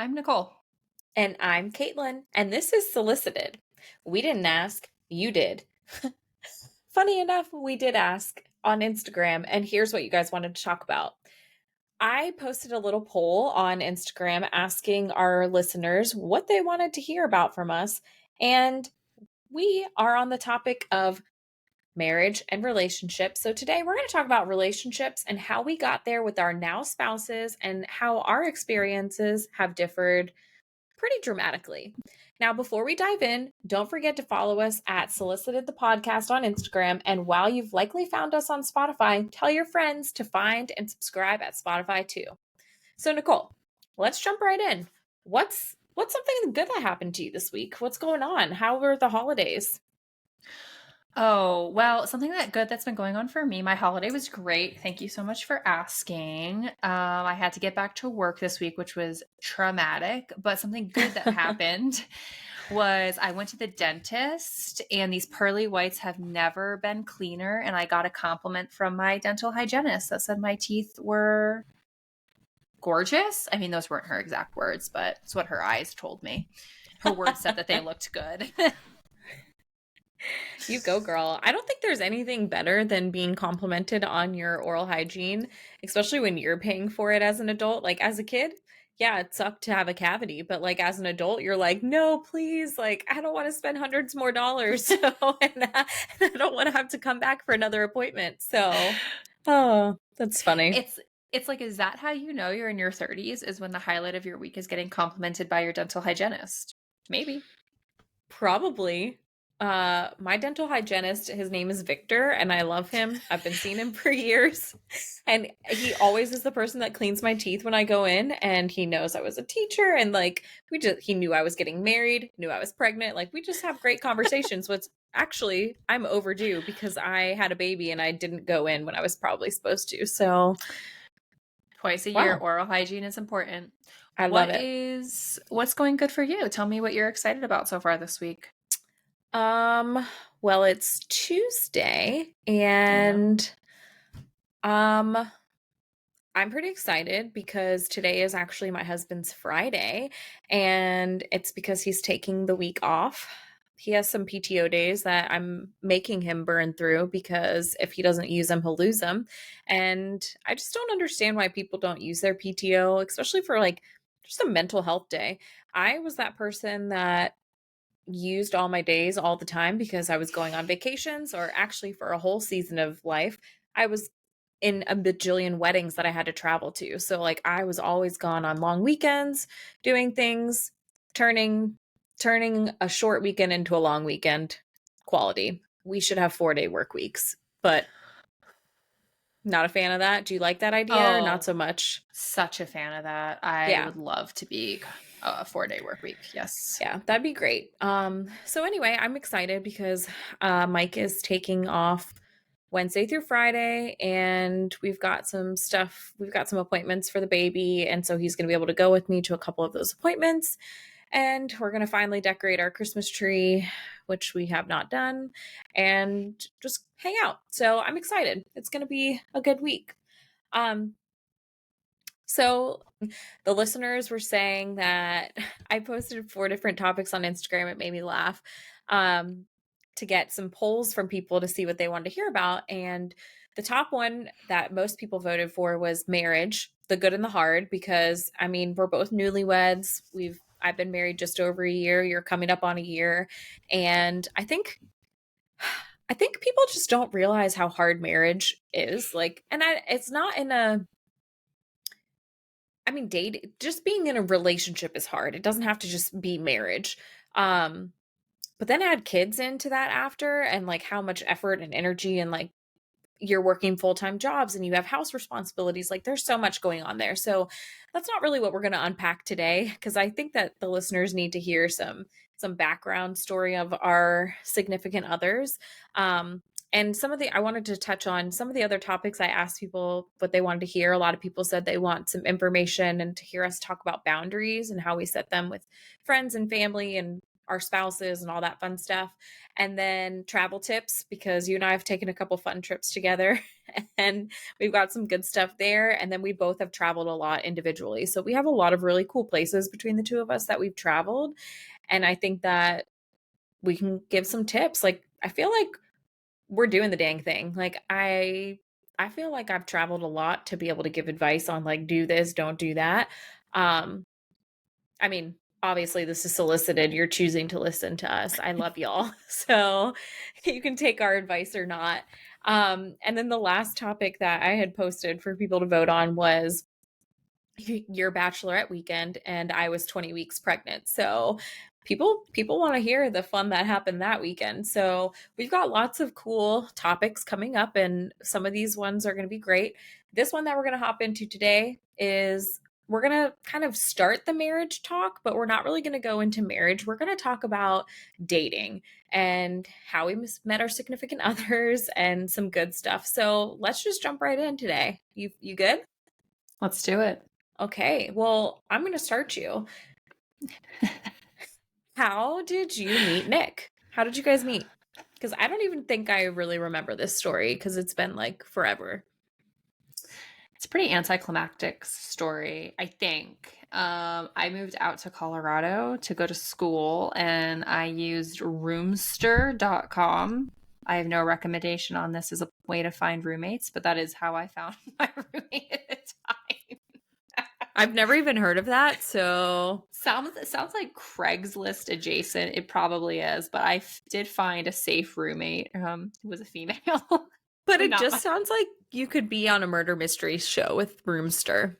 I'm Nicole. And I'm Caitlin, and this is Solicited. We didn't ask, you did. Funny enough, we did ask on Instagram, and here's what you guys wanted to talk about. I posted a little poll on Instagram asking our listeners what they wanted to hear about from us, and we are on the topic of marriage and relationships. So today we're going to talk about relationships and how we got there with our now spouses and how our experiences have differed pretty dramatically. Now, before we dive in, don't forget to follow us at Solicited the Podcast on Instagram. And while you've likely found us on Spotify, tell your friends to find and subscribe at Spotify too. So, Nicole, let's jump right in. What's something good that happened to you this week? What's going on? How were the holidays? Oh, well, something that's been going on for me. My holiday was great. Thank you so much for asking. I had to get back to work this week, which was traumatic, but something good that happened was I went to the dentist, and these pearly whites have never been cleaner. And I got a compliment from my dental hygienist that said my teeth were gorgeous. I mean, those weren't her exact words, but it's what her eyes told me. Her words said that they looked good. You go, girl. I don't think there's anything better than being complimented on your oral hygiene, especially when you're paying for it as an adult. Like as a kid, yeah, it sucked to have a cavity, but like as an adult, you're like, no, please, like I don't want to spend hundreds more dollars. So, and I don't want to have to come back for another appointment. So, oh, that's funny. It's like, is that how you know you're in your 30s? Is when the highlight of your week is getting complimented by your dental hygienist? Maybe. Probably. My dental hygienist, his name is Victor, and I love him. I've been seeing him for years. And he always is the person that cleans my teeth when I go in, and he knows I was a teacher, and like he knew I was getting married, knew I was pregnant. Like we just have great conversations. What's actually I'm overdue because I had a baby and I didn't go in when I was probably supposed to. So Twice a year, wow, oral hygiene is important. I love it. What's going good for you? Tell me what you're excited about so far this week. Um, well, it's Tuesday I know. and I'm pretty excited because today is actually my husband's Friday, and it's because he's taking the week off. He has some PTO days that I'm making him burn through because if he doesn't use them, he'll lose them. And I just don't understand why people don't use their PTO, especially for like just a mental health day. I was that person that used all my days all the time because I was going on vacations or actually for a whole season of life. I was in a bajillion weddings that I had to travel to. So like I was always gone on long weekends, doing things, turning a short weekend into a long weekend quality. We should have 4-day work weeks, but not a fan of that. Do you like that idea or not Oh, so much? such a fan of that. I Yeah. would love to be a 4-day work week. Yes. Yeah, that'd be great. So anyway, I'm excited because Mike is taking off Wednesday through Friday, and we've got some appointments for the baby, and so he's going to be able to go with me to a couple of those appointments, and we're going to finally decorate our Christmas tree, which we have not done, and just hang out. So I'm excited. It's going to be a good week. Um, so the listeners were saying that I posted 4 different topics on Instagram. It made me laugh to get some polls from people to see what they wanted to hear about. And the top one that most people voted for was marriage, the good and the hard, because I mean, we're both newlyweds. I've been married just over a year. You're coming up on a year. And I think people just don't realize how hard marriage is. Like, and it's not in a I mean, just being in a relationship is hard. It doesn't have to just be marriage. Um, but then add kids into that after and like how much effort and energy and like you're working full-time jobs and you have house responsibilities. Like there's so much going on there. So that's not really what we're going to unpack today because I think that the listeners need to hear some background story of our significant others. And I wanted to touch on some of the other topics I asked people what they wanted to hear. A lot of people said they want some information and to hear us talk about boundaries and how we set them with friends and family and our spouses and all that fun stuff. And then travel tips, because you and I have taken a couple fun trips together and we've got some good stuff there. And then we both have traveled a lot individually. So we have a lot of really cool places between the two of us that we've traveled. And I think that we can give some tips. Like, I feel like we're doing the dang thing. Like, I feel like I've traveled a lot to be able to give advice on like, do this, don't do that. Um, I mean, obviously this is solicited. You're choosing to listen to us. I love y'all. So you can take our advice or not. And then the last topic that I had posted for people to vote on was your bachelorette weekend, and I was 20 weeks pregnant. So people want to hear the fun that happened that weekend. So we've got lots of cool topics coming up, and some of these ones are going to be great. This one that we're going to hop into today is, we're going to kind of start the marriage talk, but we're not really going to go into marriage. We're going to talk about dating and how we met our significant others and some good stuff. So let's just jump right in today. You good? Let's do it. Okay, well, I'm going to start you. How did you meet Nick? How did you guys meet? Because I don't even think I really remember this story because it's been like forever. It's a pretty anticlimactic story, I think. I moved out to Colorado to go to school, and I used roomster.com. I have no recommendation on this as a way to find roommates, but that is how I found my roommate at the time. I've never even heard of that, so sounds like Craigslist adjacent. It probably is, but I did find a safe roommate who was a female. But it just sounds like you could be on a murder mystery show with Broomster.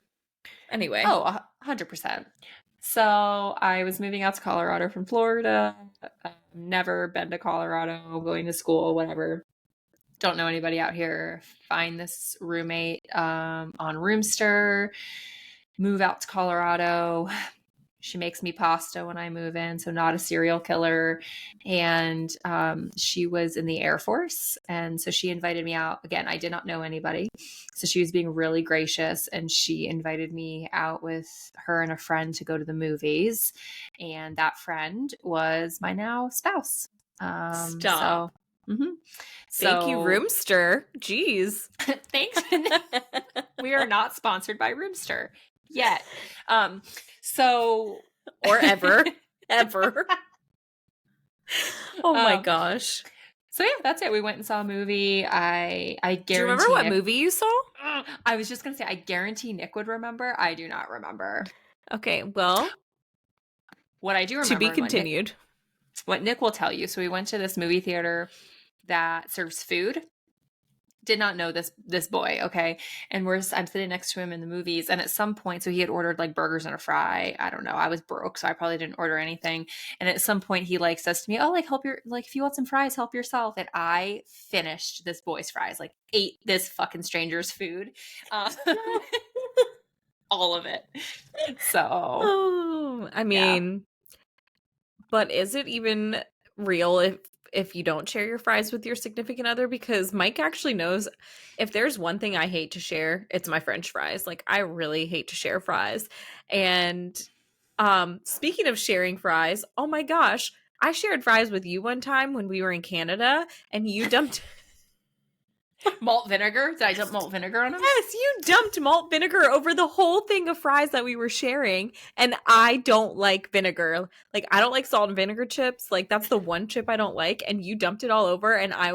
Anyway. Oh, 100%. So I was moving out to Colorado from Florida. Never been to Colorado, going to school, whatever. Don't know anybody out here. Find this roommate on Roomster. Move out to Colorado. She makes me pasta when I move in, so not a serial killer. And she was in the Air Force, and so she invited me out. Again, I did not know anybody, so she was being really gracious, and she invited me out with her and a friend to go to the movies. And that friend was my now spouse. Stop. Mm-hmm. Thank you, Roomster. Jeez. Thanks. We are not sponsored by Roomster yet. So or ever. Oh my gosh. So yeah, that's it. We went and saw a movie. I guarantee. Do you remember what movie you saw? I was just gonna say, I guarantee Nick would remember. I do not remember. Okay, well, what I do remember, to be continued. What Nick will tell you. So we went to this movie theater that serves food. Did not know this boy, okay? And I'm sitting next to him in the movies, and at some point, so he had ordered like burgers and a fry. I don't know. I was broke, so I probably didn't order anything. And at some point, he like says to me, "Oh, like if you want some fries, help yourself." And I finished this boy's fries, like ate this fucking stranger's food, all of it. So, I mean, yeah. But is it even real if you don't share your fries with your significant other? Because Mike actually knows, if there's one thing I hate to share, it's my French fries. Like, I really hate to share fries. And speaking of sharing fries, oh my gosh, I shared fries with you one time when we were in Canada, and you dumped malt vinegar. Did I dump malt vinegar on them? Yes, you dumped malt vinegar over the whole thing of fries that we were sharing. And I don't like vinegar. Like, I don't like salt and vinegar chips. Like, that's the one chip I don't like. And you dumped it all over. And I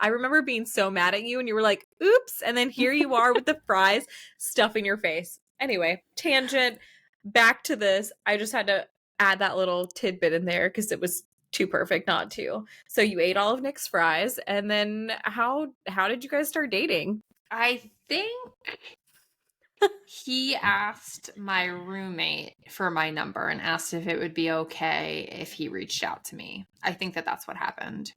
remember being so mad at you, and you were like, oops. And then here you are with the fries stuffing your face. Anyway, tangent. Back to this. I just had to add that little tidbit in there because it was too perfect not to. So you ate all of Nick's fries, and then how did you guys start dating? I think he asked my roommate for my number and asked if it would be okay if he reached out to me. I think that's what happened.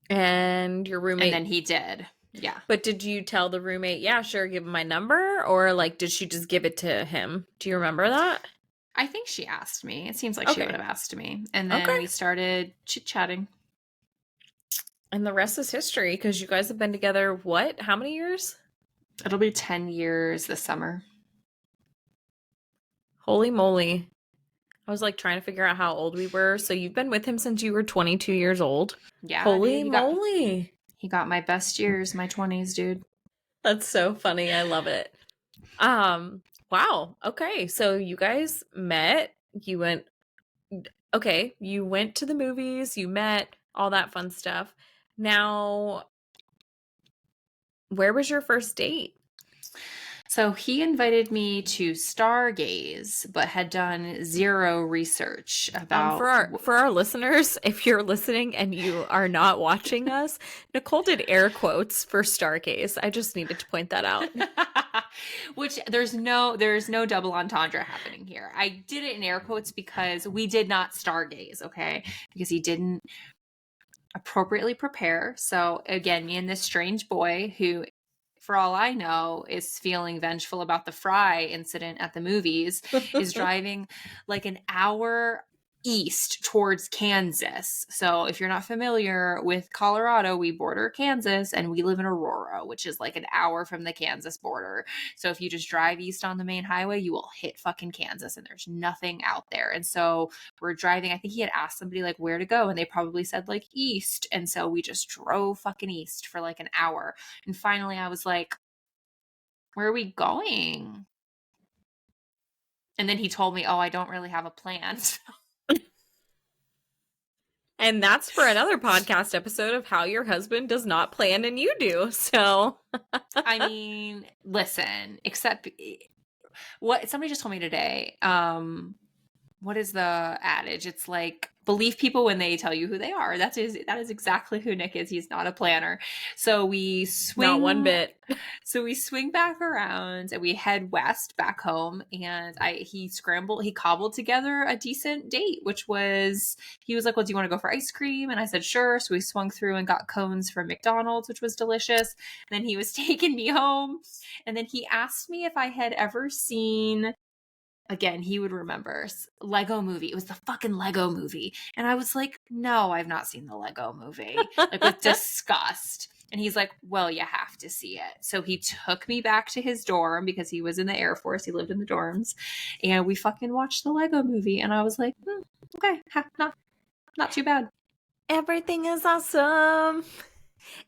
And your roommate, and then he did. Yeah. But did you tell the roommate, yeah, sure, give him my number? Or like, did she just give it to him? Do you remember that? I think she asked me. It seems like she would have asked me. And then we started chit-chatting. And the rest is history, because you guys have been together, what? How many years? It'll be 10 years this summer. Holy moly. I was like trying to figure out how old we were. So you've been with him since you were 22 years old. Yeah, dude, Holy moly. he got my best years, my 20s, dude. That's so funny. I love it. Wow. Okay. So you guys met, you went okay, you went to the movies, you met, all that fun stuff. Now, where was your first date? So he invited me to stargaze, but had done zero research For about. our listeners, if you're listening and you are not watching us, Nichole did air quotes for Stargaze. I just needed to point that out. Which there's no double entendre happening here. I did it in air quotes because we did not stargaze, okay? Because he didn't appropriately prepare. So again, me and this strange boy who, for all I know, is feeling vengeful about the fry incident at the movies, is driving like an hour east towards Kansas. So if you're not familiar with Colorado, we border Kansas and we live in Aurora, which is like an hour from the Kansas border. So if you just drive east on the main highway, you will hit fucking Kansas and there's nothing out there. And so we're driving. I think he had asked somebody like where to go and they probably said like east. And so we just drove fucking east for like an hour. And finally I was like, where are we going? And then he told me, oh, I don't really have a plan. And that's for another podcast episode of how your husband does not plan and you do. So, I mean, listen, except what somebody just told me today. What is the adage? It's like believe people when they tell you who they are. That is exactly who Nick is. He's not a planner. So we not one swing. bit. So we swing back around and we head west back home. And he cobbled together a decent date, which was he was like, "Well, do you want to go for ice cream?" And I said, "Sure." So we swung through and got cones from McDonald's, which was delicious. And then he was taking me home, and then he asked me if I had ever seen. Again, he would remember Lego movie. It was the fucking Lego movie. And I was like, no, I've not seen the Lego movie. Like with disgust. And he's like, well, you have to see it. So he took me back to his dorm because he was in the Air Force. He lived in the dorms. And we fucking watched the Lego movie. And I was like, okay, not too bad. Everything is awesome.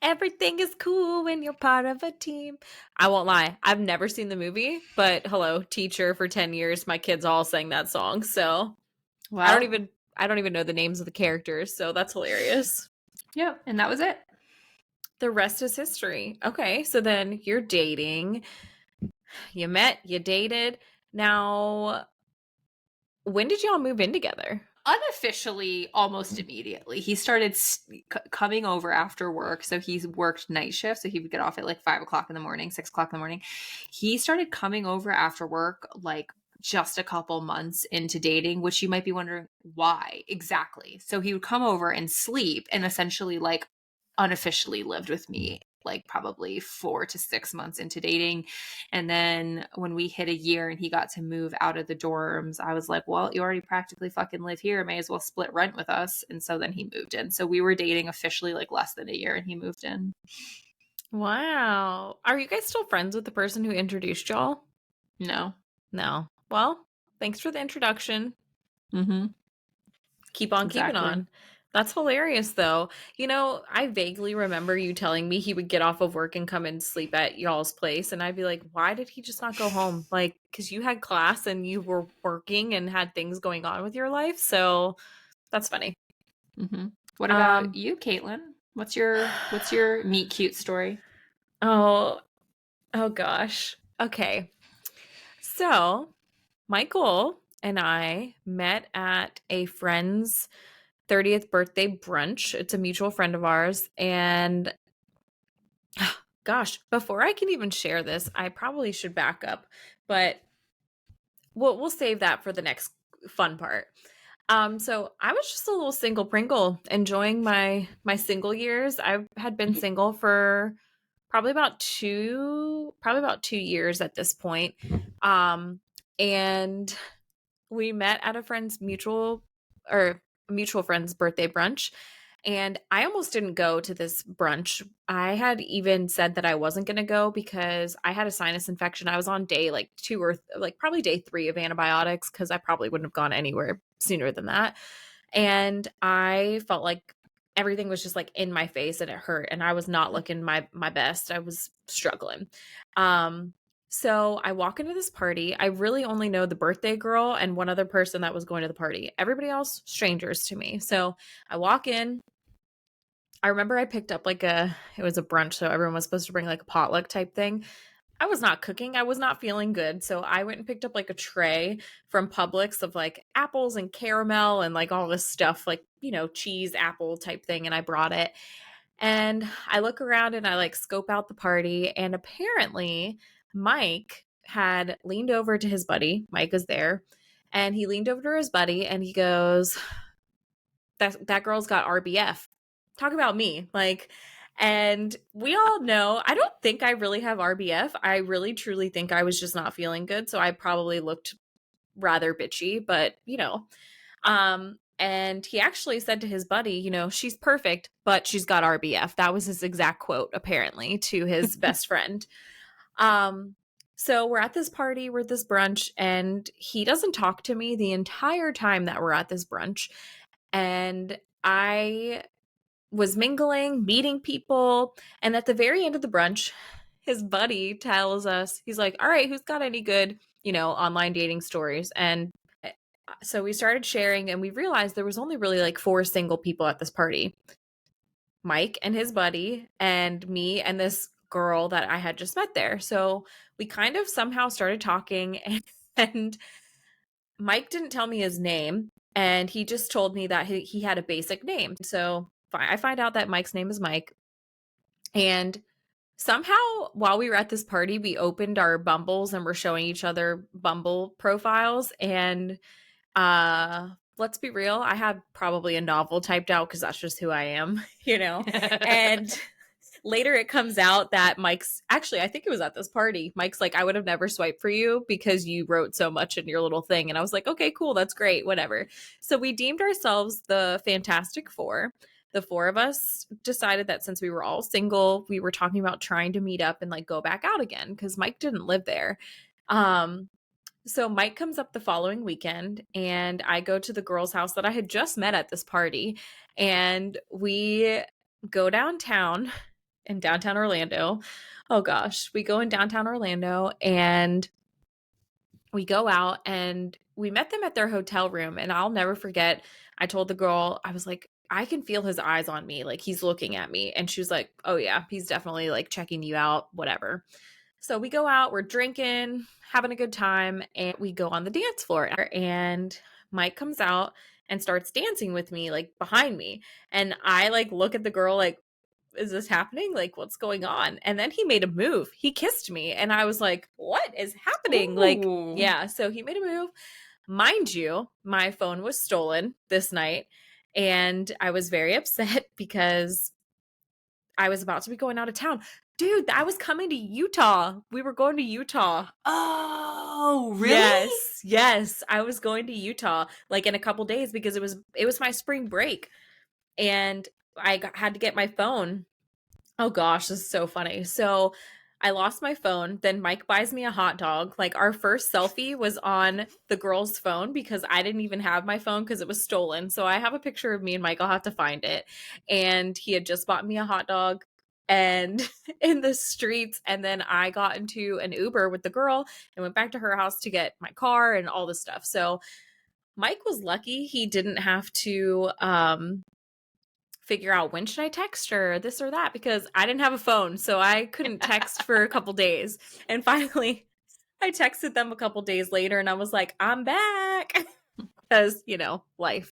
Everything is cool when you're part of a team. I won't lie. I've never seen the movie, but hello, teacher for 10 years, my kids all sang that song. So Well, I don't even know the names of the characters, so that's hilarious. yeah, and that was it. The rest is history. Okay, so then you're dating. You met, you dated. Now, when did y'all move in together? Unofficially, almost immediately. He started coming over after work. So he's worked night shift. So he would get off at like 5 o'clock in the morning, 6 o'clock in the morning. He started coming over after work like just a couple months into dating, which you might be wondering why exactly. So he would come over and sleep and essentially like unofficially lived with me like probably 4 to 6 months into dating. And then when we hit a year and he got to move out of the dorms, I was like, well, you already practically fucking live here. May as well split rent with us. And so then he moved in. So we were dating officially like less than a year and he moved in. Wow. Are you guys still friends with the person who introduced y'all? No. No. Well, thanks for the introduction. Mm-hmm. Keep on keeping Exactly. on. That's hilarious, though. You know, I vaguely remember you telling me he would get off of work and come and sleep at y'all's place. And I'd be like, why did he just not go home? Like, because you had class and you were working and had things going on with your life. So that's funny. Mm-hmm. What about Um, you, Caitlin? What's your meet cute story? oh, oh gosh. Okay. So Michael and I met at a friend's 30th birthday brunch. It's a mutual friend of ours. And gosh, before I can even share this, I probably should back up, but we'll save that for the next fun part. So I was just a little single Pringle, enjoying my single years. I had been single for probably about 2 years at this point. And we met at a friend's mutual friend's birthday brunch. And I almost didn't go to this brunch. I had even said that I wasn't going to go because I had a sinus infection. I was on day like 2 or like probably day 3 of antibiotics because I probably wouldn't have gone anywhere sooner than that. And I felt like everything was just like in my face and it hurt and I was not looking my best. I was struggling. Um so I walk into this party. I really only know the birthday girl and one other person that was going to the party. Everybody else strangers to me. So I walk in. I remember I picked up like it was a brunch, so everyone was supposed to bring like a potluck type thing. I was not cooking. I was not feeling good. So I went and picked up like a tray from Publix of like apples and caramel and like all this stuff, like, cheese, apple type thing. And I brought it. And I look around and I like scope out the party. And apparently, Mike had leaned over to his buddy. Mike is there. And he leaned over to his buddy and he goes, that girl's got RBF. Talk about me. Like, and we all know, I don't think I really have RBF. I really truly think I was just not feeling good. So I probably looked rather bitchy, but and he actually said to his buddy, she's perfect, but she's got RBF. That was his exact quote, apparently, to his best friend. Um, so we're at this party, we're at this brunch, and he doesn't talk to me the entire time that we're at this brunch. And I was mingling, meeting people. And at the very end of the brunch, his buddy tells us, he's like, all right, who's got any good, online dating stories? And so we started sharing and we realized there was only really like 4 single people at this party. Mike and his buddy and me and this girl that I had just met there. So we kind of somehow started talking and Mike didn't tell me his name, and he just told me that he had a basic name. So I find out that Mike's name is Mike. And somehow, while we were at this party, we opened our Bumbles and we're showing each other Bumble profiles. And let's be real, I had probably a novel typed out because that's just who I am, And later it comes out that Mike's actually, I think it was at this party. Mike's like, I would have never swiped for you because you wrote so much in your little thing. And I was like, okay, cool. That's great. Whatever. So we deemed ourselves the Fantastic Four. The 4 of us decided that since we were all single, we were talking about trying to meet up and like go back out again because Mike didn't live there. So Mike comes up the following weekend and I go to the girl's house that I had just met at this party and we go downtown in downtown Orlando. Oh gosh, we go in downtown Orlando and we go out and we met them at their hotel room. And I'll never forget, I told the girl, I was like, I can feel his eyes on me. Like he's looking at me. And she was like, oh yeah, he's definitely like checking you out, whatever. So we go out, we're drinking, having a good time, and we go on the dance floor. And Mike comes out and starts dancing with me, like behind me. And I like look at the girl like, is this happening? Like, what's going on? And then he made a move. He kissed me. And I was like, what is happening? Like, Ooh. yeah. So he made a move. Mind you, my phone was stolen this night. And I was very upset because I was about to be going out of town. Dude, I was coming to Utah. We were going to Utah. Oh, really? Yes. Yes. I was going to Utah like in a couple days because it was my spring break. And had to get my phone. Oh gosh, this is so funny. So I lost my phone. Then Mike buys me a hot dog. Like our first selfie was on the girl's phone because I didn't even have my phone because it was stolen. So I have a picture of me and Mike. I'll have to find it. And he had just bought me a hot dog and in the streets. And then I got into an Uber with the girl and went back to her house to get my car and all this stuff. So Mike was lucky he didn't have to figure out when should I text her, this or that, because I didn't have a phone, so I couldn't text for a couple days. And finally, I texted them a couple days later, and I was like, "I'm back," because life.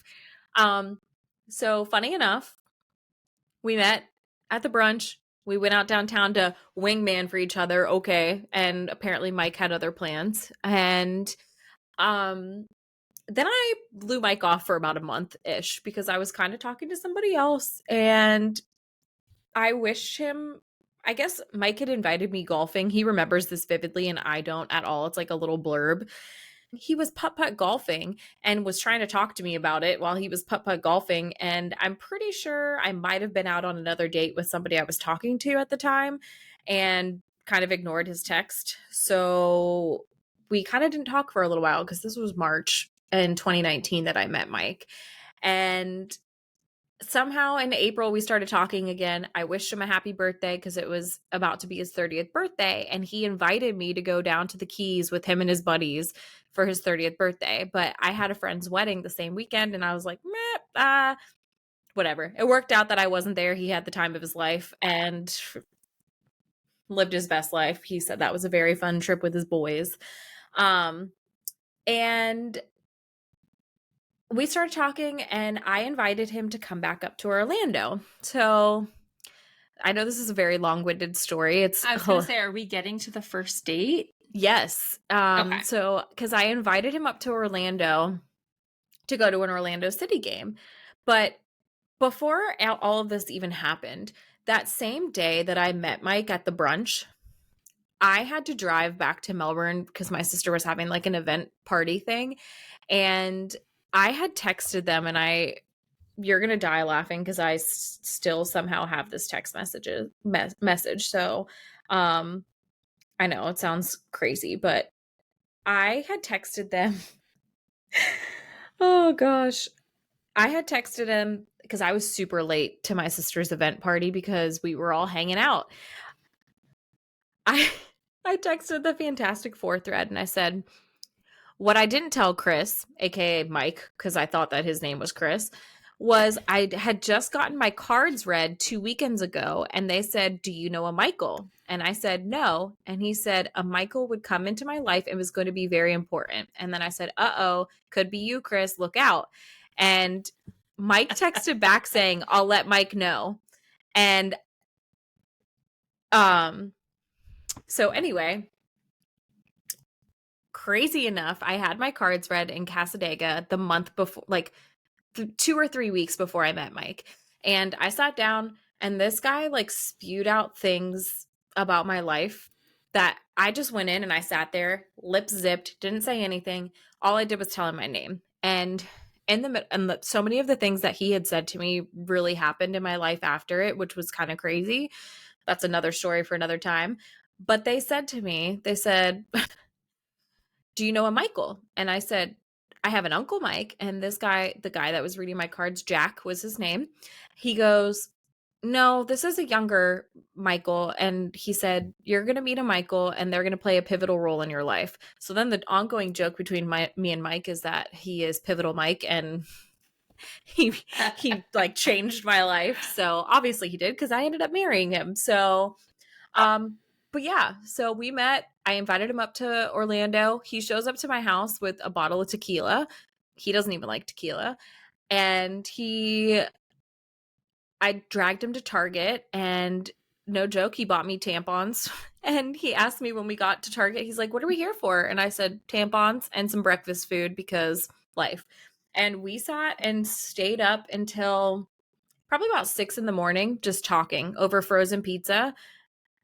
So funny enough, we met at the brunch. We went out downtown to wingman for each other. Okay, and apparently Mike had other plans, and um then I blew Mike off for about a month-ish because I was kind of talking to somebody else and I wish him, I guess Mike had invited me golfing. He remembers this vividly and I don't at all. It's like a little blurb. he was putt-putt golfing and was trying to talk to me about it while he was putt-putt golfing. And I'm pretty sure I might have been out on another date with somebody I was talking to at the time and kind of ignored his text. So we kind of didn't talk for a little while because this was March in 2019 that I met Mike. And somehow in April, we started talking again. I wished him a happy birthday because it was about to be his 30th birthday. And he invited me to go down to the Keys with him and his buddies for his 30th birthday. But I had a friend's wedding the same weekend. And I was like, meh, whatever. It worked out that I wasn't there. He had the time of his life and lived his best life. He said that was a very fun trip with his boys. And we started talking and I invited him to come back up to Orlando. So I know this is a very long-winded story. I was going to say, are we getting to the first date? Yes. Okay. So, because I invited him up to Orlando to go to an Orlando City game. But before all of this even happened, that same day that I met Mike at the brunch, I had to drive back to Melbourne because my sister was having like an event party thing. And I had texted them and you're going to die laughing because I still somehow have this text message. So, I know it sounds crazy, but I had texted them. Oh gosh. I had texted him because I was super late to my sister's event party because we were all hanging out. I I texted the Fantastic Four thread and I said, what I didn't tell Chris, aka Mike, because I thought that his name was Chris, was I had just gotten my cards read 2 weekends ago and they said, do you know a Michael? And I said, no. And he said, a Michael would come into my life and was going to be very important. And then I said, uh-oh, could be you, Chris, look out. And Mike texted back saying, I'll let Mike know. And so anyway, crazy enough, I had my cards read in Casadega the month before, like 2 or 3 weeks before I met Mike. And I sat down and this guy like spewed out things about my life that I just went in and I sat there, lips zipped, didn't say anything. All I did was tell him my name. And so many of the things that he had said to me really happened in my life after it, which was kind of crazy. That's another story for another time. But they said to me, they said, do you know a Michael? And I said, I have an Uncle Mike. And this guy, the guy that was reading my cards, Jack was his name. He goes, no, this is a younger Michael. And he said, you're going to meet a Michael and they're going to play a pivotal role in your life. So then the ongoing joke between me and Mike is that he is pivotal Mike and he like changed my life. So obviously he did because I ended up marrying him. So, but yeah, so we met. I invited him up to Orlando. He shows up to my house with a bottle of tequila. He doesn't even like tequila. And I dragged him to Target and no joke, he bought me tampons. And he asked me when we got to Target, he's like, what are we here for? And I said, tampons and some breakfast food because life. And we sat and stayed up until probably about 6 a.m, just talking over frozen pizza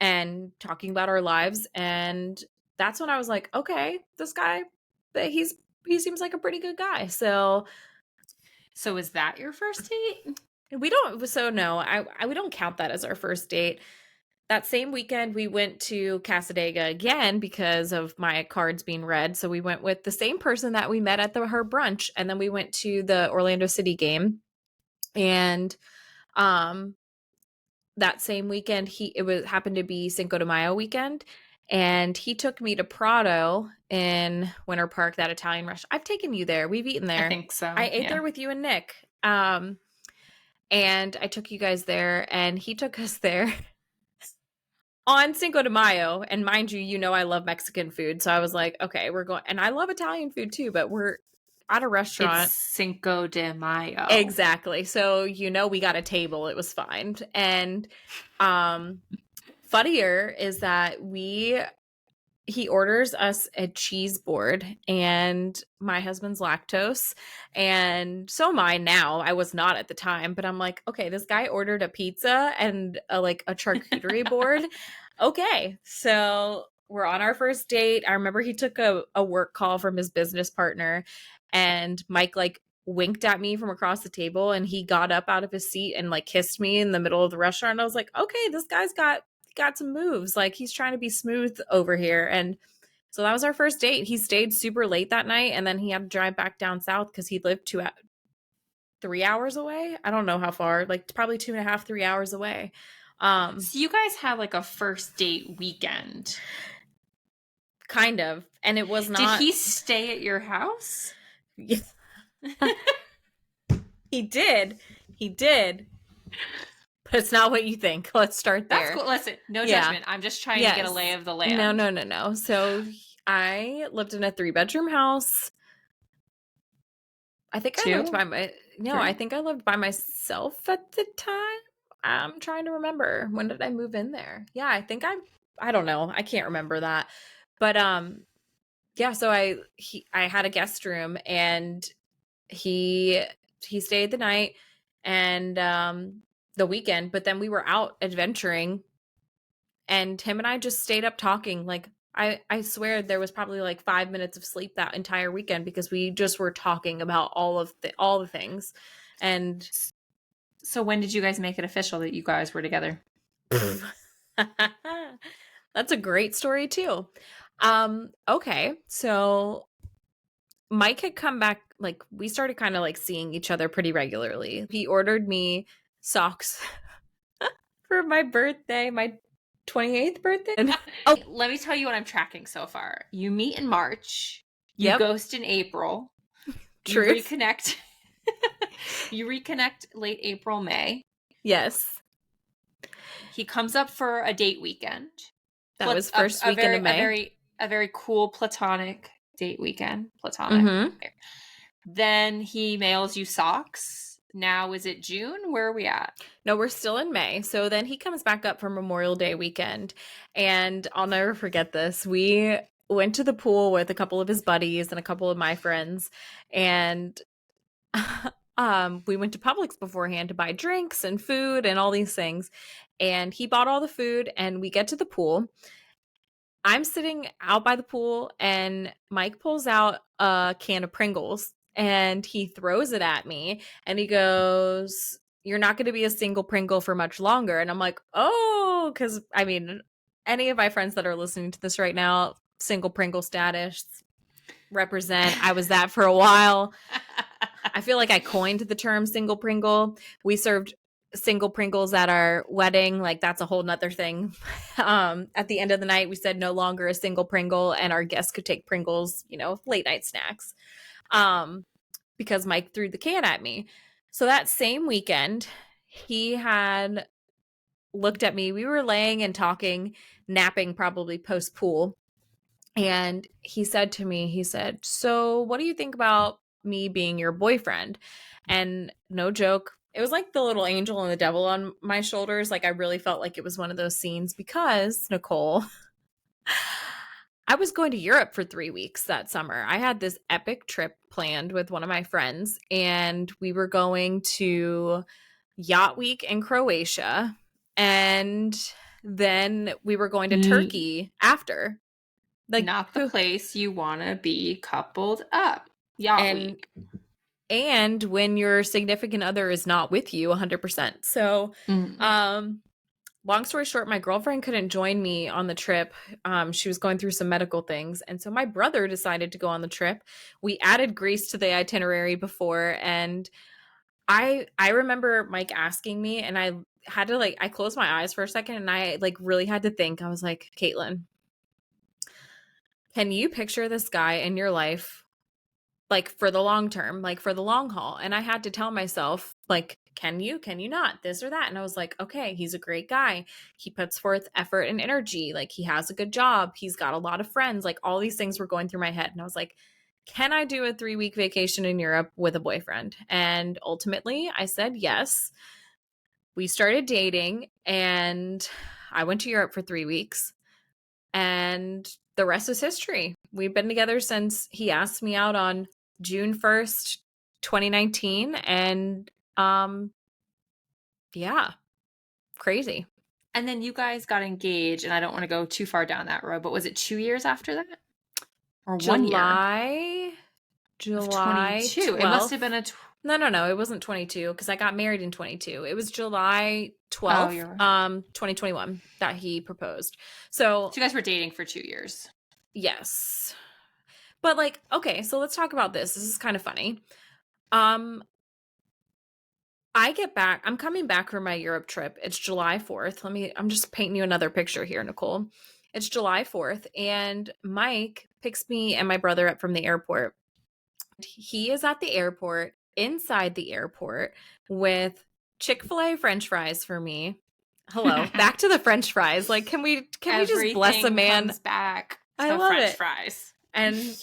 and talking about our lives. And that's when I was like, okay, this guy, he seems like a pretty good guy. So is that your first date? we don't count that as our first date. That same weekend, we went to Casadega again because of my cards being read. So we went with the same person that we met at her brunch. And then we went to the Orlando City game. And that same weekend, happened to be Cinco de Mayo weekend. And he took me to Prado in Winter Park, that Italian restaurant. I've taken you there. We've eaten there. I think so. I ate there with you and Nick. And I took you guys there and he took us there on Cinco de Mayo. And mind you, I love Mexican food. So I was like, okay, we're going. And I love Italian food too, but we're at a restaurant. It's Cinco de Mayo. Exactly. So, we got a table. It was fine. And funnier is that he orders us a cheese board and my husband's lactose and so am I now. I was not at the time, but I'm like, okay, this guy ordered a pizza and a charcuterie board. Okay. So we're on our first date. I remember he took a work call from his business partner, and Mike like winked at me from across the table, and he got up out of his seat and like kissed me in the middle of the restaurant. I was like, okay, this guy's got some moves. Like he's trying to be smooth over here. And so that was our first date. He stayed super late that night, and then he had to drive back down south because he lived 3 hours away. I don't know how far, like probably 2.5, 3 hours away. So you guys had like a first date weekend. Kind of. And it was Did not. he stay at your house? He did. He did. But it's not what you think. Let's start there. That's cool. Listen, no Yeah. judgment. I'm just trying to get a lay of the land. No. So I lived in a 3-bedroom house. I think I lived by I think I lived by myself at the time. I'm trying to remember. When did I move in there? Yeah, I don't know. I can't remember that. But yeah, so I had a guest room, and he stayed the night and the weekend, but then we were out adventuring, and him and I just stayed up talking. Like I swear there was probably like 5 minutes of sleep that entire weekend because we just were talking about all the things. And so when did you guys make it official that you guys were together? That's a great story too. Okay, so Mike had come back, like we started kind of like seeing each other pretty regularly. He ordered me socks for my birthday, my 28th birthday. Oh, let me tell you what I'm tracking so far. You meet in March. You ghost in April. Truth. You reconnect. You reconnect late April, May. Yes. He comes up for a date weekend. That was first weekend of May. A very cool platonic date weekend. Platonic. Mm-hmm. Then he mails you socks. Now is it June? Where are we at? No, we're still in May. So then he comes back up for Memorial Day weekend. And I'll never forget this. We went to the pool with a couple of his buddies and a couple of my friends. And we went to Publix beforehand to buy drinks and food and all these things. And he bought all the food, and we get to the pool. I'm sitting out by the pool, and Mike pulls out a can of Pringles, and he throws it at me, and he goes, "You're not going to be a single Pringle for much longer." And I'm like, oh, because I mean, any of my friends that are listening to this right now, single Pringle status, represent. I was that for a while. I feel like I coined the term single Pringle. We served single Pringles at our wedding. Like that's a whole nother thing. At the end of the night, we said no longer a single Pringle, and our guests could take Pringles, late night snacks. Because Mike threw the can at me. So that same weekend, he had looked at me. We were laying and talking, napping probably post pool. And he said to me, "So what do you think about me being your boyfriend?" And no joke, it was like the little angel and the devil on my shoulders. Like I really felt like it was one of those scenes because, Nichole, I was going to Europe for 3 weeks that summer. I had this epic trip planned with one of my friends, and we were going to Yacht Week in Croatia, and then we were going to Turkey after. Like, not the place you want to be coupled up. Yacht Week. And when your significant other is not with you 100%. So, long story short, my girlfriend couldn't join me on the trip. She was going through some medical things. And so my brother decided to go on the trip. We added Greece to the itinerary before. And I remember Mike asking me, and I had to I closed my eyes for a second, and I really had to think. I was like, Caitlin, can you picture this guy in your life for the long term, for the long haul? And I had to tell myself, can you not, this or that? And I was like, okay, he's a great guy. He puts forth effort and energy. He has a good job. He's got a lot of friends. All these things were going through my head. And I was like, can I do a 3-week vacation in Europe with a boyfriend? And ultimately I said yes. We started dating, and I went to Europe for 3 weeks, and the rest is history. We've been together since he asked me out on June 1st, 2019. And yeah, crazy. And then you guys got engaged, and I don't want to go too far down that road, but was it 2 years after that? Or 1 year July of July 22? It must have 12th. been No, it wasn't 22 because I got married in 22. It was July oh, 12th, you're 2021 that he proposed. So, so you guys were dating for 2 years. yes. But like, okay, so let's talk about this. This is kind of funny. Um, I'm coming back from my Europe trip. It's July 4th. I'm just painting you another picture here, Nichole. It's July 4th, and Mike picks me and my brother up from the airport. He is at the airport, inside the airport, with Chick-fil-A French fries for me. Hello, back to the French fries. Like, can we just bless a Everything man? comes back I to love French it. fries. And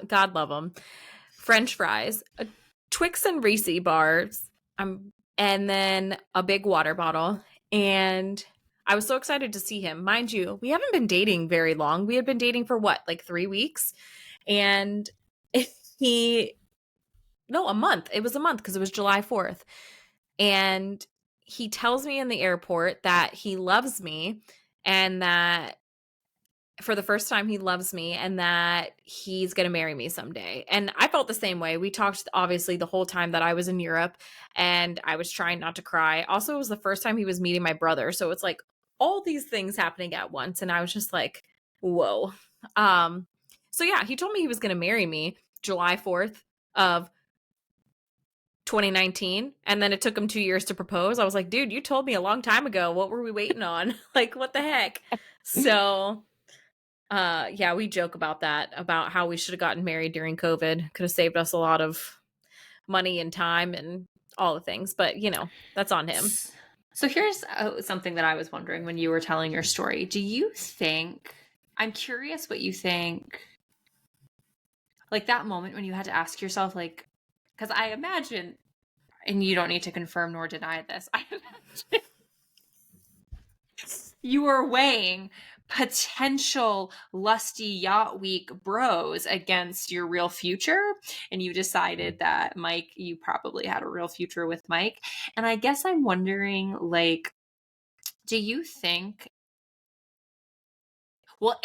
God love them. French fries, Twix and Reese bars, and then a big water bottle. And I was so excited to see him. Mind you, we haven't been dating very long. We had been dating for what, like 3 weeks? And he, no, a month. It was a month because it was July 4th. And he tells me in the airport that he loves me and that for the first time he loves me and that he's going to marry me someday. And I felt the same way. We talked obviously the whole time that I was in Europe and I was trying not to cry. Also, it was the first time he was meeting my brother. So it's like all these things happening at once and I was just like, whoa. So yeah, he told me he was going to marry me July 4th of 2019 and then it took him 2 years to propose. I was like, dude, you told me a long time ago. What were we waiting on? Like, what the heck? So yeah, we joke about that, about how we should have gotten married during COVID. Could have saved us a lot of money and time and all the things, but that's on him. So here's something that I was wondering when you were telling your story. Do you think, I'm curious what you think, like that moment when you had to ask yourself, like, because I imagine, and you don't need to confirm nor deny this, I imagine you were weighing potential lusty yacht week bros against your real future, and you decided that Mike, you probably had a real future with Mike. And I guess I'm wondering, like, do you think, well,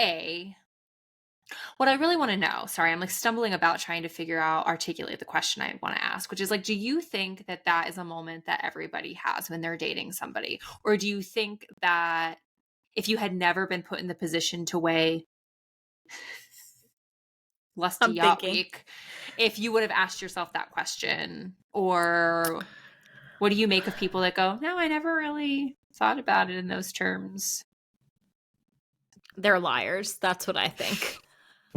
what I really want to know, sorry, I'm like stumbling about trying to articulate the question I want to ask, which is like, do you think that that is a moment that everybody has when they're dating somebody? Or do you think that if you had never been put in the position to weigh lusty I'm yacht thinking. week, if you would have asked yourself that question? Or what do you make of people that go, no, I never really thought about it in those terms? They're liars. That's what I think.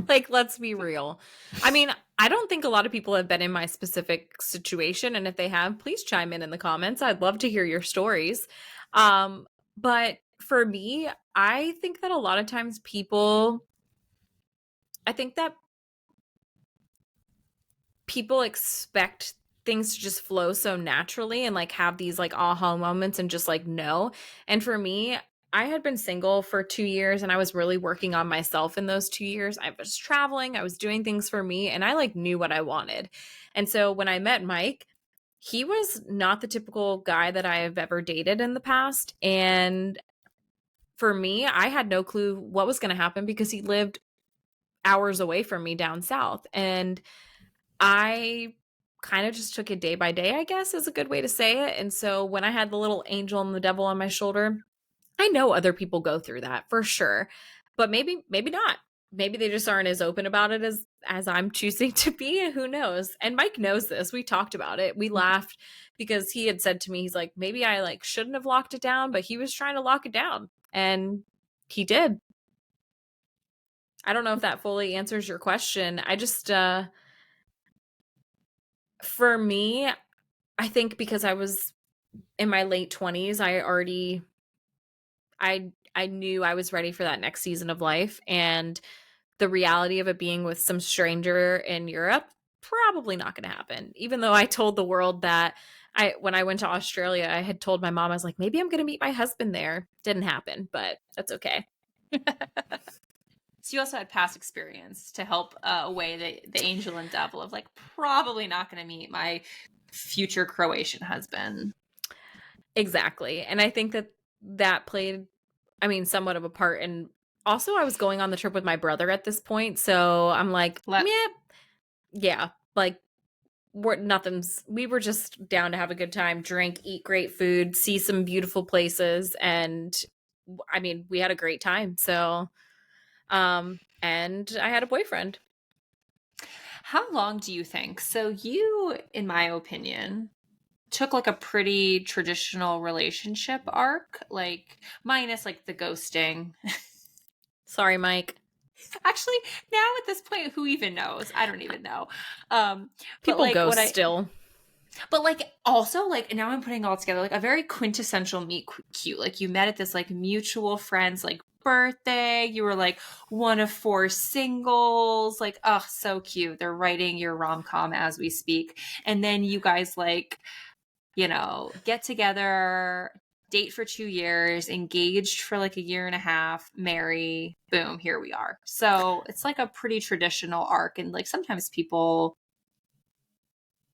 Like, let's be real. I mean, I don't think a lot of people have been in my specific situation. And if they have, please chime in the comments. I'd love to hear your stories. But for me, I think that a lot of times I think that people expect things to just flow so naturally and like have these like aha moments and just like no. And for me, I had been single for 2 years and I was really working on myself in those 2 years. I was traveling, I was doing things for me, and I like knew what I wanted. And so when I met Mike, he was not the typical guy that I have ever dated in the past. And for me, I had no clue what was going to happen because he lived hours away from me down south. And I kind of just took it day by day, I guess is a good way to say it. And so when I had the little angel and the devil on my shoulder, I know other people go through that for sure. But maybe not. Maybe they just aren't as open about it as I'm choosing to be. Who knows? And Mike knows this. We talked about it. We laughed because he had said to me, he's like, maybe I like shouldn't have locked it down, but he was trying to lock it down. And he did. I don't know if that fully answers your question. I just for me, I think because I was in my late 20s, I knew I was ready for that next season of life, and the reality of it being with some stranger in Europe, probably not going to happen. Even though I told the world that when I went to Australia, I had told my mom, I was like, maybe I'm going to meet my husband there. Didn't happen, but that's okay. So you also had past experience to help weigh the angel and devil of like, probably not going to meet my future Croatian husband. Exactly. And I think that that played, I mean, somewhat of a part. And also, I was going on the trip with my brother at this point. So I'm like, Let meh, yeah, like, we were just down to have a good time, drink, eat great food, see some beautiful places. And I mean, we had a great time. So, and I had a boyfriend. How long do you think? So you, in my opinion, took like a pretty traditional relationship arc, like minus like the ghosting. Sorry, Mike. Actually, now at this point, who even knows? I don't even know. Um, but People like what ghost I still. but like also like now I'm putting it all together like a very quintessential meet cute. Like you met at this like mutual friends like birthday. You were like one of four singles. Like oh, so cute. They're writing your rom com as we speak, and then you guys like get together, date for 2 years, engaged for like a year and a half, marry, boom, here we are. So it's like a pretty traditional arc, and like sometimes people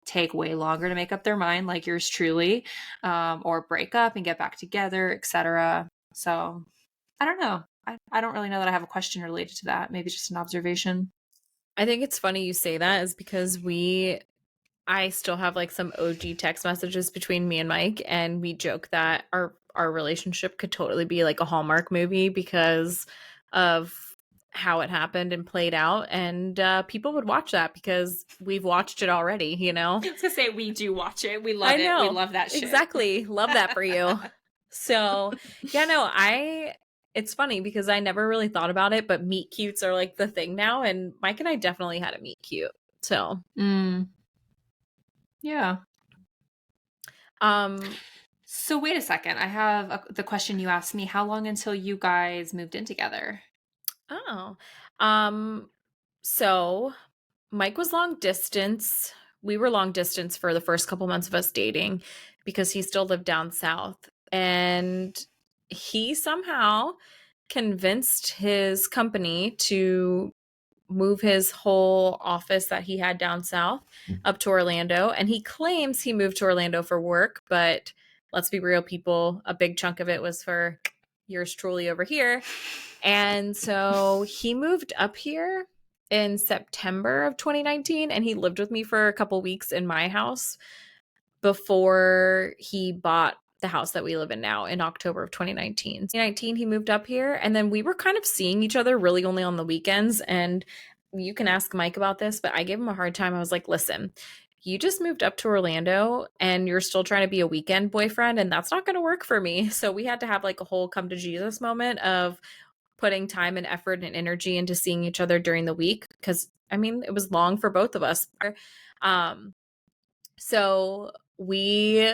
take way longer to make up their mind, like yours truly, or break up and get back together, etc. So I don't know. I don't really know that I have a question related to that. Maybe just an observation. I think it's funny you say that is because I still have like some OG text messages between me and Mike, and we joke that our relationship could totally be like a Hallmark movie because of how it happened and played out, and people would watch that because we've watched it already, you know? I was gonna say we do watch it. We I love it. We know. love that shit. Exactly. Love that for you. So, yeah, no, it's funny because I never really thought about it, but meet cutes are like the thing now, and Mike and I definitely had a meet cute. So, Mm, yeah. um So wait a second. I have the question you asked me. How long until you guys moved in together? oh. Um so Mike was long distance. We were long distance for the first couple months of us dating because he still lived down south, and he somehow convinced his company to move his whole office that he had down south up to Orlando. And he claims he moved to Orlando for work, but let's be real, people, a big chunk of it was for yours truly over here. And so he moved up here in September of 2019, and he lived with me for a couple weeks in my house before he bought the house that we live in now in October of 2019. 2019, he moved up here, and then we were kind of seeing each other really only on the weekends. And you can ask Mike about this, but I gave him a hard time. I was like, listen, you just moved up to Orlando and you're still trying to be a weekend boyfriend, and that's not going to work for me. So we had to have like a whole come to Jesus moment of putting time and effort and energy into seeing each other during the week because I mean, it was long for both of us. Um, so we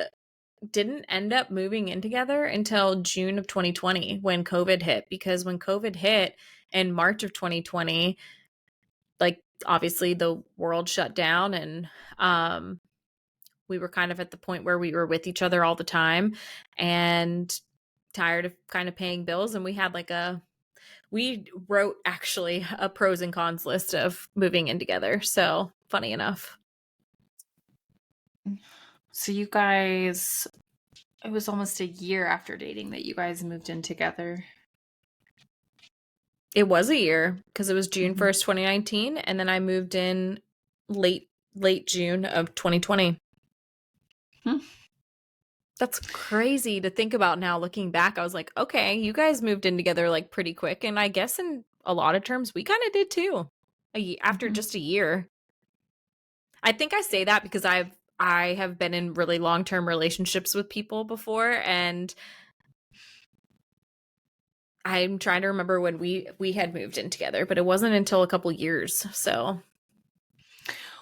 didn't end up moving in together until June of 2020 when COVID hit, because when COVID hit in March of 2020, like obviously the world shut down, and we were kind of at the point where we were with each other all the time and tired of kind of paying bills, and we wrote actually a pros and cons list of moving in together. So funny enough. So you guys, it was almost a year after dating that you guys moved in together. It was a year because it was June Mhm. 1st, 2019, and then I moved in late June of 2020. Hmm. That's crazy to think about now looking back. I was like, okay, you guys moved in together like pretty quick, and I guess in a lot of terms we kind of did too. After Mhm. just a year. I think I say that because I have been in really long-term relationships with people before, and I'm trying to remember when we had moved in together, but it wasn't until a couple years. So,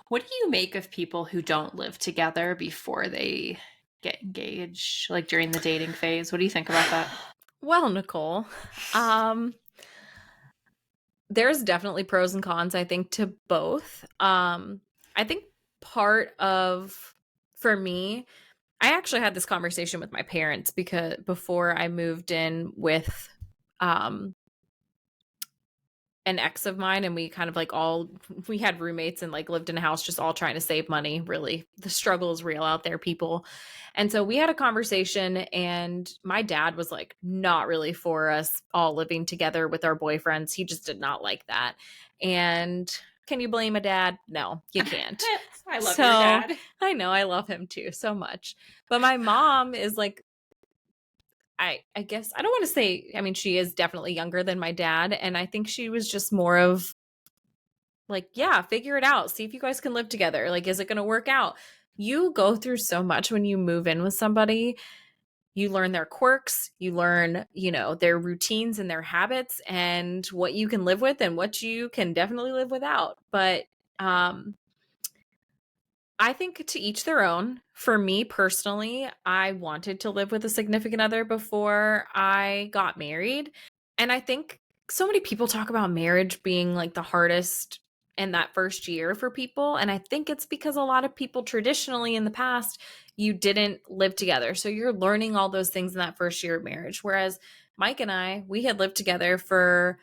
What do you make of people who don't live together before they get engaged, like during the dating phase? What do you think about that? well, Nichole, um, there's definitely pros and cons, I think, to both. I think part of for me, I actually had this conversation with my parents because before I moved in with um an ex of mine, and we kind of like all we had roommates and like lived in a house just all trying to save money. Really, the struggle is real out there, people. And so we had a conversation, and my dad was like not really for us all living together with our boyfriends. He just did not like that. And can you blame a dad? No, you can't. I love your So dad. I know I love him too so much. But my mom is like, I guess I don't want to say, I mean, she is definitely younger than my dad. And I think she was just more of like, yeah, figure it out. See if you guys can live together. Like, is it going to work out? You go through so much when you move in with somebody. You learn their quirks, you learn, you know, their routines and their habits and what you can live with and what you can definitely live without. But I think to each their own. For me personally, I wanted to live with a significant other before I got married. And I think so many people talk about marriage being like the hardest in that first year for people. And I think it's because a lot of people traditionally in the past, you didn't live together. So you're learning all those things in that first year of marriage. Whereas Mike and I, we had lived together for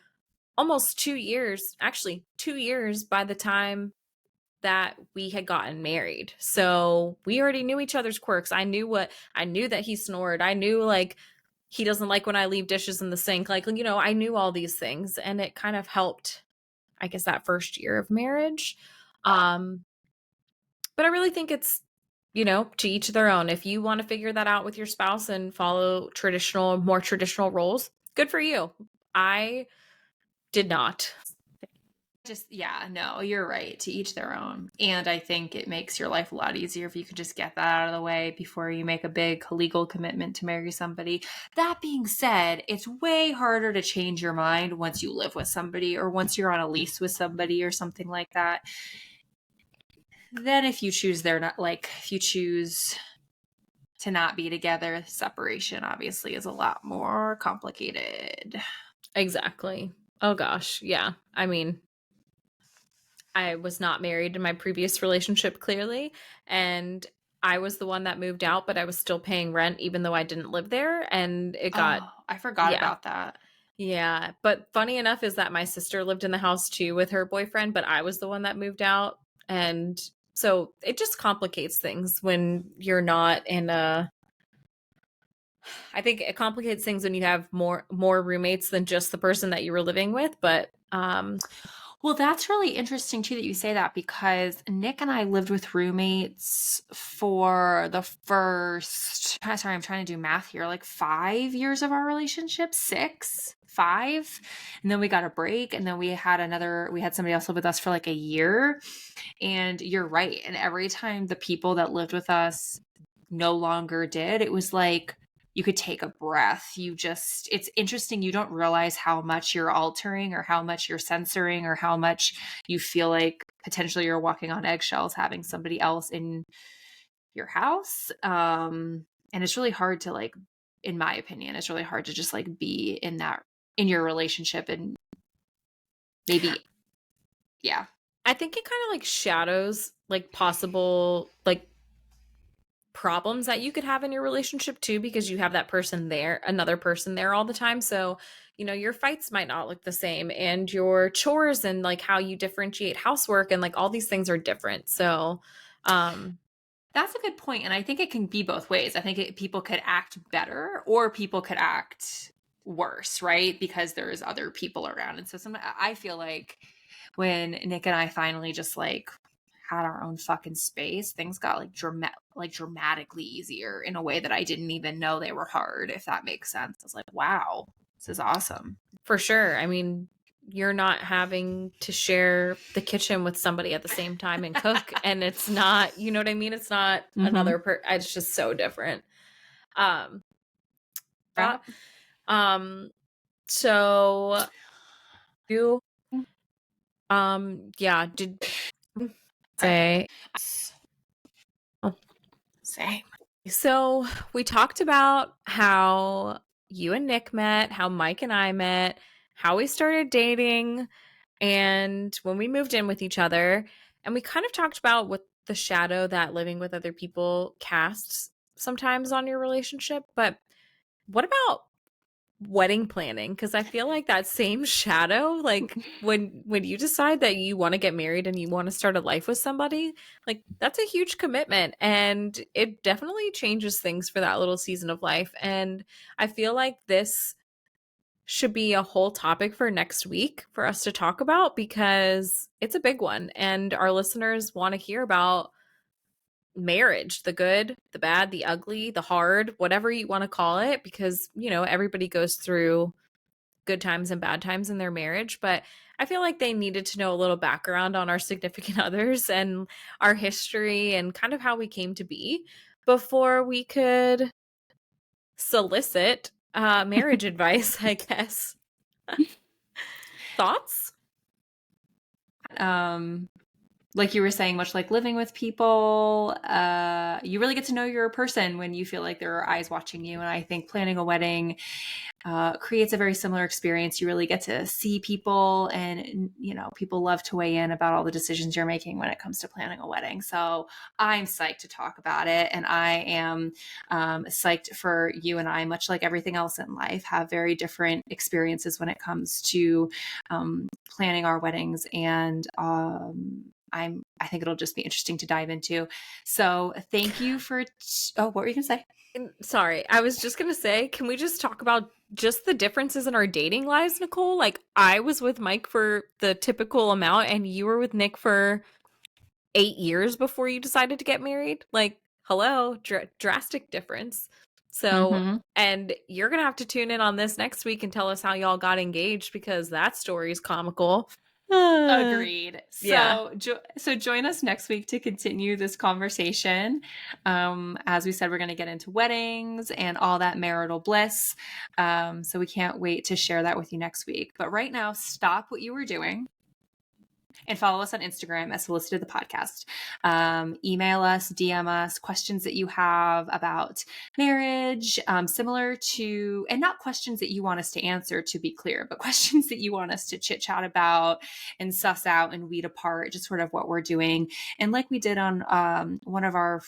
almost 2 years, actually, 2 years by the time that we had gotten married. So we already knew each other's quirks. I knew that he snored. I knew like he doesn't like when I leave dishes in the sink. Like, you know, I knew all these things and it kind of helped, I guess, that first year of marriage. Um, but I really think it's, you know, to each their own. If you want to figure that out with your spouse and follow more traditional roles, good for you. I did not. Just, yeah, no, you're right. To each their own. And I think it makes your life a lot easier if you could just get that out of the way before you make a big legal commitment to marry somebody. That being said, it's way harder to change your mind once you live with somebody or once you're on a lease with somebody or something like that. Then if you choose they're not like if you choose to not be together, separation obviously is a lot more complicated. Exactly. Oh gosh. Yeah. I mean, I was not married in my previous relationship, clearly. And I was the one that moved out, but I was still paying rent even though I didn't live there. And it got, Oh, I forgot yeah. about that. Yeah. But funny enough is that my sister lived in the house too with her boyfriend, but I was the one that moved out. And so it just complicates things when you're not in a, I think it complicates things when you have more roommates than just the person that you were living with. But Well, that's really interesting too that you say that because Nick and I lived with roommates for the first, sorry, I'm trying to do math here, like 5 years of our relationship, 6, 5. And then we got a break. And then we had somebody else live with us for like a year. And you're right. And every time the people that lived with us no longer did, it was like, you could take a breath. It's interesting. You don't realize how much you're altering or how much you're censoring or how much you feel like potentially you're walking on eggshells having somebody else in your house. And it's really hard to like, in my opinion, it's really hard to just like be in your relationship and maybe, yeah. I think it kind of like shadows like possible like problems that you could have in your relationship too, because you have that person there, another person there all the time. So, you know, your fights might not look the same and your chores and like how you differentiate housework and like all these things are different. So, That's a good point, and I think it can be both ways. I think people could act better or people could act worse, right? Because there's other people around. And so I feel like when Nick and I finally just like had our own fucking space, things got like dramatically easier in a way that I didn't even know they were hard, if that makes sense. I was like, wow, this is awesome. for sure. I mean, you're not having to share the kitchen with somebody at the same time and cook and it's not, you know what I mean? It's not Mm-hmm. it's just so different. Um Yeah. but um so you yeah, did say Same. so we talked about how you and Nick met, how Mike and I met, how we started dating, and when we moved in with each other. And we kind of talked about what the shadow that living with other people casts sometimes on your relationship. But what about wedding planning, because I feel like that same shadow, like when you decide that you want to get married and you want to start a life with somebody, like that's a huge commitment, and it definitely changes things for that little season of life. And I feel like this should be a whole topic for next week for us to talk about, because it's a big one and our listeners want to hear about marriage, the good, the bad, the ugly, the hard, whatever you want to call it, because, you know, everybody goes through good times and bad times in their marriage. But I feel like they needed to know a little background on our significant others and our history and kind of how we came to be before we could solicit marriage advice, I guess. Thoughts? Um, like you were saying, much like living with people, you really get to know your person when you feel like there are eyes watching you. And I think planning a wedding creates a very similar experience. You really get to see people, and you know, people love to weigh in about all the decisions you're making when it comes to planning a wedding. So I'm psyched to talk about it, and I am psyched for you and I, much like everything else in life, have very different experiences when it comes to planning our weddings. And I think it'll just be interesting to dive into. So thank you for, oh, what were you going to say? Sorry, I was just gonna say, can we just talk about just the differences in our dating lives, Nichole? Like, I was with Mike for the typical amount, and you were with Nick for 8 years before you decided to get married. Like, hello, drastic difference. So, Mm-hmm. and you're gonna have to tune in on this next week and tell us how y'all got engaged, because that story is comical. Agreed. Yeah. So join us next week to continue this conversation. As we said, we're going to get into weddings and all that marital bliss. So we can't wait to share that with you next week. But right now, stop what you were doing and follow us on Instagram as Solicited the Podcast. Email us, DM us questions that you have about marriage, similar to, and not questions that you want us to answer, to be clear, but questions that you want us to chit chat about and suss out and weed apart, just sort of what we're doing. And like we did on one of our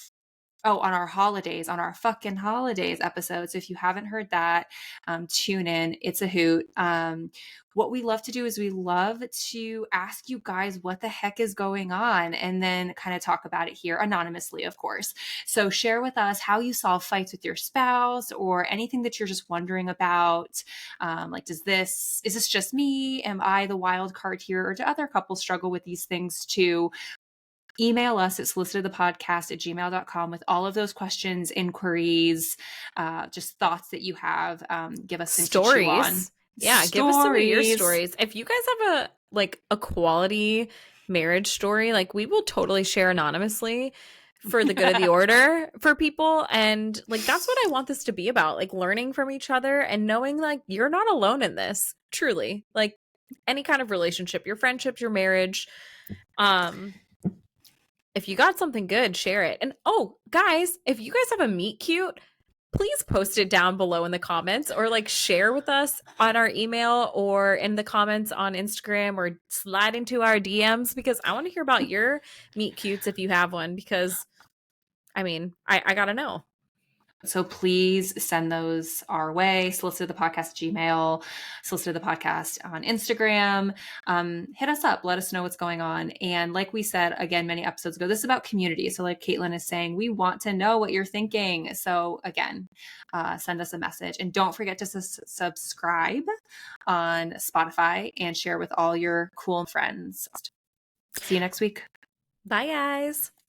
on our holidays, on our fucking holidays episodes. If you haven't heard that, tune in. It's a hoot. What we love to do is we love to ask you guys what the heck is going on, and then kind of talk about it here anonymously, of course. So share with us how you solve fights with your spouse, or anything that you're just wondering about. Like, is this just me? Am I the wild card here? Or do other couples struggle with these things too? Email us at solicitedthepodcast@gmail.com with all of those questions, inquiries, just thoughts that you have. Give us things to chew on. Stories. Yeah, give us some of your Stories. stories. If you guys have a quality marriage story, like, we will totally share anonymously for the good of the order for people. And like, that's what I want this to be about, like learning from each other and knowing like you're not alone in this. Truly. Like, any kind of relationship, your friendships, your marriage. If you got something good, share it. And oh, guys, if you guys have a meet cute, please post it down below in the comments, or like share with us on our email or in the comments on Instagram, or slide into our DMs, because I want to hear about your meet cutes if you have one, because I mean, I gotta know. So please send those our way. Solicited the podcast Gmail, solicited the podcast on Instagram. Hit us up. Let us know what's going on. And like we said, again, many episodes ago, this is about community. So like Caitlin is saying, we want to know what you're thinking. So again, send us a message. And don't forget to subscribe on Spotify and share with all your cool friends. See you next week. Bye, guys.